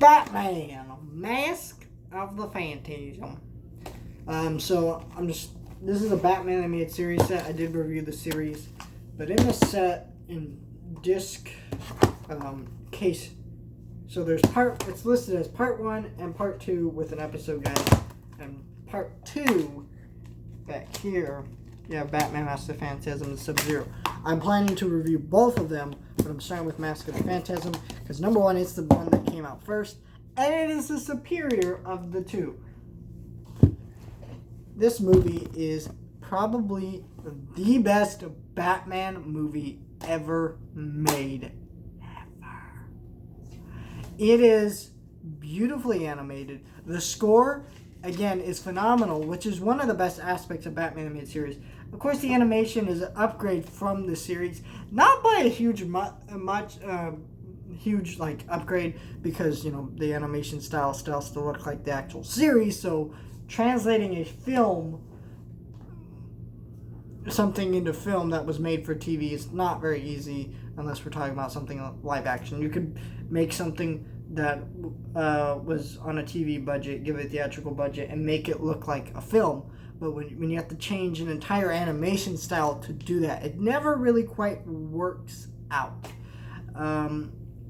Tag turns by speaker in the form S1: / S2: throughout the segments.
S1: Batman, Mask of the Phantasm. This is a Batman animated series set. I did review the series, but in the set, in disc case, so it's listed as part 1 and part 2 with an episode guide, and part 2 back here, Batman Mask of the Phantasm and Sub-Zero. I'm planning to review both of them, but I'm starting with Mask of the Phantasm because number 1, it's the one that came out first, and it is the superior of the two. This movie is probably the best Batman movie ever made. Ever. It is beautifully animated. The score, again, is phenomenal, which is one of the best aspects of Batman animated series. Of course, the animation is an upgrade from the series, not by a huge upgrade, because the animation style still looks like the actual series. So translating something into film that was made for TV is not very easy unless we're talking about something live action. You could make something that was on a TV budget, give it a theatrical budget, and make it look like a film. But when you have to change an entire animation style to do that, it never really quite works out.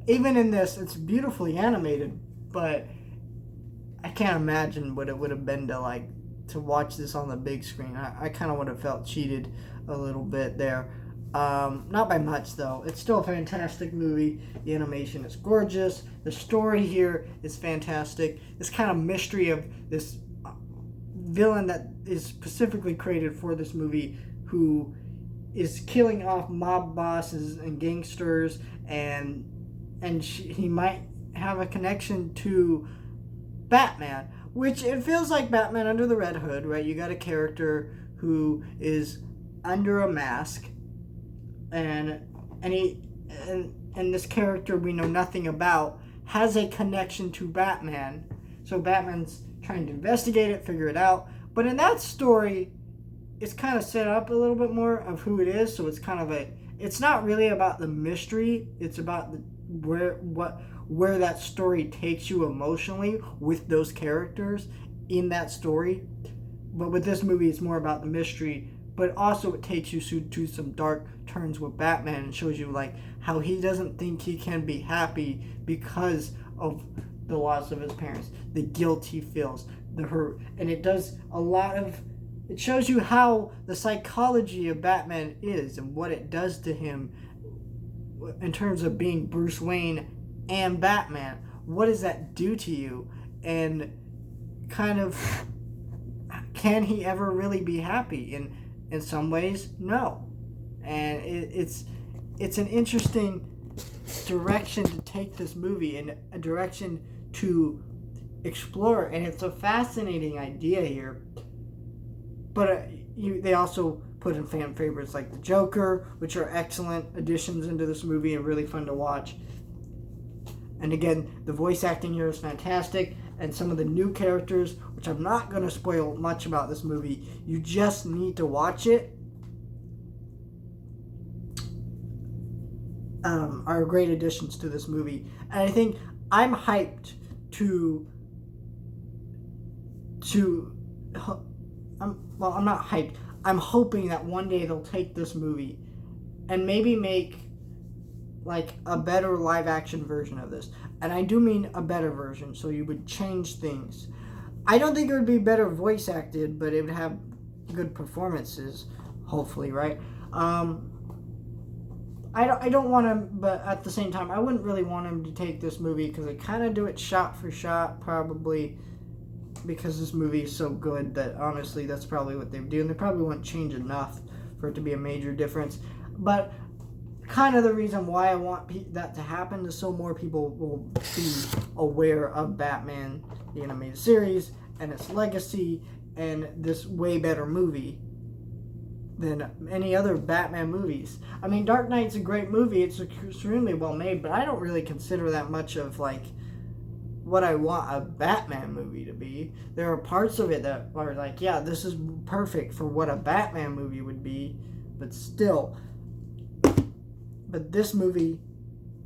S1: Even in this, it's beautifully animated, but I can't imagine what it would have been to watch this on the big screen. I kind of would have felt cheated a little bit there. Not by much, though. It's still a fantastic movie. The animation is gorgeous. The story here is fantastic. This kind of mystery of this villain that is specifically created for this movie, who is killing off mob bosses and gangsters, and he might have a connection to Batman, which it feels like Batman under the Red Hood, right? You got a character who is under a mask, and this character we know nothing about has a connection to Batman. So Batman's trying to investigate it, figure it out. But in that story, it's kind of set up a little bit more of who it is. So it's kind of it's not really about the mystery. It's about where that story takes you emotionally with those characters in that story. But with this movie, it's more about the mystery, but also it takes you to some dark turns with Batman and shows you how he doesn't think he can be happy because of the loss of his parents, the guilt he feels, the hurt. And it shows you how the psychology of Batman is and what it does to him in terms of being Bruce Wayne and Batman. What does that do to you? And kind of, can he ever really be happy? In some ways, no. And it's an interesting direction to take this movie, and a direction to explore, and it's a fascinating idea here. But they also put in fan favorites like the Joker, which are excellent additions into this movie and really fun to watch. And again, the voice acting here is fantastic, and some of the new characters, which I'm not going to spoil much about this movie, you just need to watch it, are great additions to this movie. And I think I'm hyped I'm not hyped. I'm hoping that one day they'll take this movie and maybe make a better live action version of this. And I do mean a better version, so you would change things. I don't think it would be better voice acted, but it would have good performances, hopefully, right? I don't want to, but at the same time, I wouldn't really want him to take this movie because they kind of do it shot for shot, probably, because this movie is so good that honestly, that's probably what they would do, and they probably wouldn't change enough for it to be a major difference. But kind of the reason why I want that to happen is so more people will be aware of Batman, the animated series, and its legacy, and this way better movie than any other Batman movies. I mean, Dark Knight's a great movie. It's extremely well made, but I don't really consider that much of what I want a Batman movie to be. There are parts of it that are this is perfect for what a Batman movie would be, but still. But this movie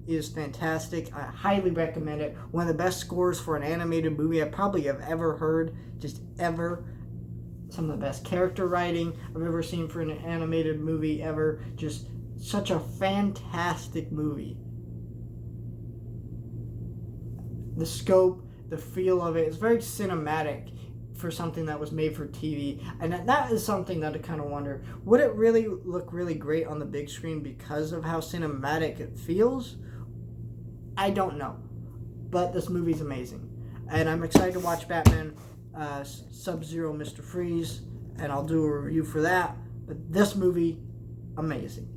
S1: is fantastic. I highly recommend it. One of the best scores for an animated movie I probably have ever heard, just ever. Some of the best character writing I've ever seen for an animated movie ever. Just such a fantastic movie. The scope, the feel of it, it's very cinematic for something that was made for TV. And that is something that I kind of wonder, would it really look really great on the big screen because of how cinematic it feels? I don't know. But this movie's amazing. And I'm excited to watch Batman Sub-Zero Mr. Freeze, and I'll do a review for that. But this movie, amazing.